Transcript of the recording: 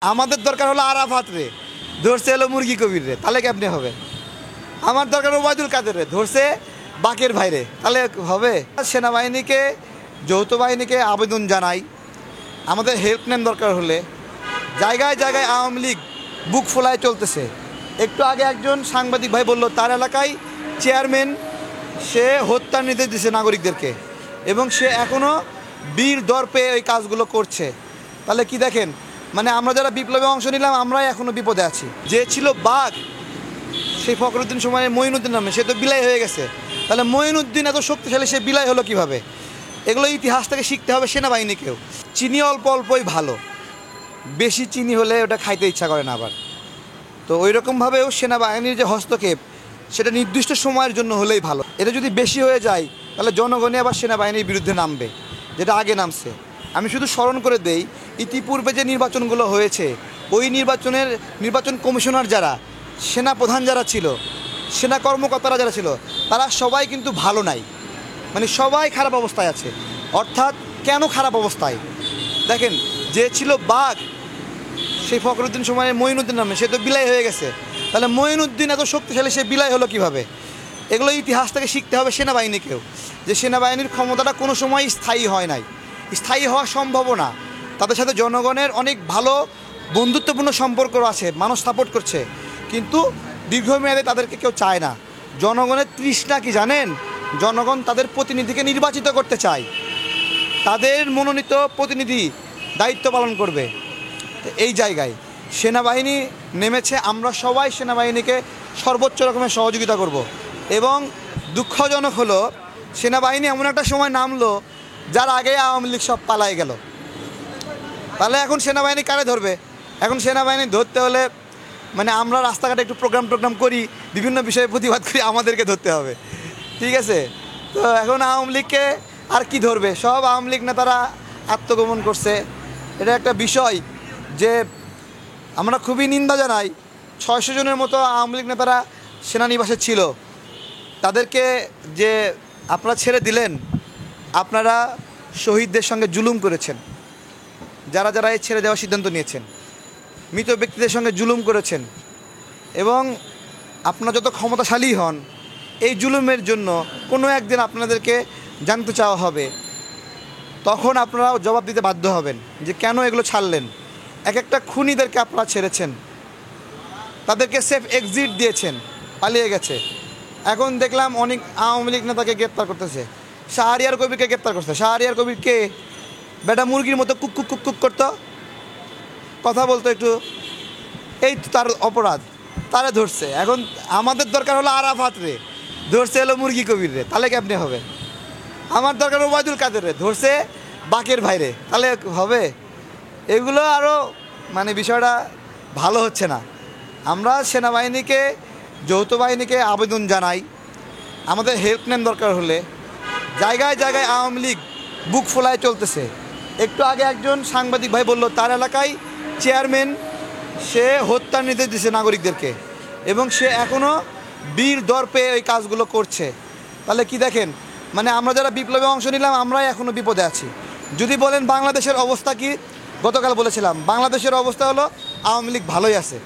আমাদের দরকার হলো আরাফাত রে, ধরছে হলো মুরগি কবির রে, তাহলে কেমনে হবে? আমার দরকার ওবায়দুল কাদের রে, ধরছে বাকের ভাইরে, তাহলে হবে? সেনাবাহিনীকে, যৌথ বাহিনীকে আবেদন জানাই, আমাদের হেল্পলাইন দরকার হলে জায়গায় জায়গায় আওয়ামী লীগ বুক ফোলায় চলতেছে। একটু আগে একজন সাংবাদিক ভাই বলল তার এলাকায় চেয়ারম্যান সে হত্যার নির্দেশ দিচ্ছে নাগরিকদেরকে, এবং সে এখনও বীর দর্পে ওই কাজগুলো করছে। তাহলে কি দেখেন, মানে আমরা যারা বিপ্লবে অংশ নিলাম আমরাই এখনও বিপদে আছি। যে ছিল বাঘ, সেই ফখরুদ্দিন সময়ে মঈনুদ্দিন নামে, সে তো বিলাই হয়ে গেছে। তাহলে মঈনুদ্দিন এত শক্তিশালী, সে বিলাই হলো কিভাবে? এগুলো ইতিহাস থেকে শিখতে হবে সেনাবাহিনীকেও। চিনি অল্প অল্পই ভালো, বেশি চিনি হলে ওটা খাইতে ইচ্ছা করে না আবার। তো ওই রকমভাবেও সেনাবাহিনীর যে হস্তক্ষেপ, সেটা নির্দিষ্ট সময়ের জন্য হলেই ভালো। এটা যদি বেশি হয়ে যায় তাহলে জনগণই আবার সেনাবাহিনীর বিরুদ্ধে নামবে, যেটা আগে নামছে। আমি শুধু স্মরণ করে দেই, ইতিপূর্বে যে নির্বাচনগুলো হয়েছে, ওই নির্বাচন কমিশনার যারা, সেনা প্রধান যারা ছিল, সেনা কর্মকর্তারা যারা ছিল, তারা সবাই কিন্তু ভালো নাই, মানে সবাই খারাপ অবস্থায় আছে। অর্থাৎ কেন খারাপ অবস্থায়? দেখেন, যে ছিল বাঘ, সেই ফখরুদ্দিন সময়ে মঈনুদ্দিন নামে, সে তো বিলাই হয়ে গেছে। তাহলে মঈনুদ্দিন এত শক্তিশালী, সে বিলাই হলো কিভাবে? এগুলো ইতিহাস থেকে শিখতে হবে সেনাবাহিনীকেও, যে সেনাবাহিনীর ক্ষমতাটা কোনো সময় স্থায়ী হয় নাই, স্থায়ী হওয়া সম্ভবও না। তাদের সাথে জনগণের অনেক ভালো বন্ধুত্বপূর্ণ সম্পর্ক আছে, মানুষ সাপোর্ট করছে, কিন্তু দীর্ঘমেয়াদে তাদেরকে কেউ চায় না। জনগণের তৃষ্ণা কি জানেন? জনগণ তাদের প্রতিনিধিকে নির্বাচিত করতে চায়, তাদের মনোনীত প্রতিনিধি দায়িত্ব পালন করবে। এই জায়গায় সেনাবাহিনী নেমেছে, আমরা সবাই সেনাবাহিনীকে সর্বোচ্চ রকমের সহযোগিতা করব। এবং দুঃখজনক হলো, সেনাবাহিনী এমন একটা সময় নামলো যার আগে আওয়ামী লীগ সব পালায় গেল। তাহলে এখন সেনাবাহিনী কারে ধরবে? এখন সেনাবাহিনী ধরতে হলে মানে আমরা রাস্তাঘাটে একটু প্রোগ্রাম করি, বিভিন্ন বিষয়ে প্রতিবাদ করি, আমাদেরকে ধরতে হবে, ঠিক আছে? তো এখন আওয়ামী লীগকে আর কি ধরবে? সব আওয়ামী লীগ নেতারা আত্মগোপন করছে। এটা একটা বিষয় যে আমরা খুবই নিন্দা জানাই। 600 জনের মতো আওয়ামী লীগ নেতারা সেনানিবাসে ছিল, তাদেরকে যে আপনারা ছেড়ে দিলেন, আপনারা শহীদদের সঙ্গে জুলুম করেছেন। যারা যারা এই ছেড়ে দেওয়ার সিদ্ধান্ত নিয়েছেন, মৃত ব্যক্তিদের সঙ্গে জুলুম করেছেন, এবং আপনারা যত ক্ষমতাশালী হন, এই জুলুমের জন্য কোনো একদিন আপনাদেরকে জানতে চাওয়া হবে, তখন আপনারাও জবাব দিতে বাধ্য হবেন যে কেন এগুলো ছাড়লেন। এক একটা খুনিদেরকে আপনারা ছেড়েছেন, তাদেরকে সেফ এক্সিট দিয়েছেন, পালিয়ে গেছে। এখন দেখলাম অনেক আওয়ামী লীগ নেতাকে গ্রেপ্তার করতেছে। শাহরিয়ার কবিরকে গ্রেপ্তার করছে। শাহরিয়ার কবিরকে বেটা মুরগির মতো কুক কুক কুক কুক করতো, কথা বলতো একটু, এই তো তার অপরাধ, তারে ধরছে। এখন আমাদের দরকার হলো আরাফাত রে, ধরছে হলো মুরগি কবির রে, তাহলে কেমনে হবে? আমার দরকার ওবায়দুল কাদের রে, ধরছে বাকের ভাইরে, তাহলে হবে? এগুলো আরও মানে বিষয়টা ভালো হচ্ছে না। আমরা সেনাবাহিনীকে, যৌথ বাহিনীকে আবেদন জানাই, আমাদের হেল্পলাইন দরকার হলে জায়গায় জায়গায় আওয়ামী লীগ বুক ফোলায় চলতেছে। একটু আগে একজন সাংবাদিক ভাই বলল তার এলাকায় চেয়ারম্যান সে হত্যার নির্দেশ দিচ্ছে নাগরিকদেরকে, এবং সে এখনও বীর দর্পে ওই কাজগুলো করছে। তাহলে কি দেখেন, মানে আমরা যারা বিপ্লবে অংশ নিলাম আমরাই এখনও বিপদে আছি। যদি বলেন বাংলাদেশের অবস্থা কি, গতকাল বলেছিলাম বাংলাদেশের অবস্থা হলো আওয়ামী লীগ ভালোই আছে।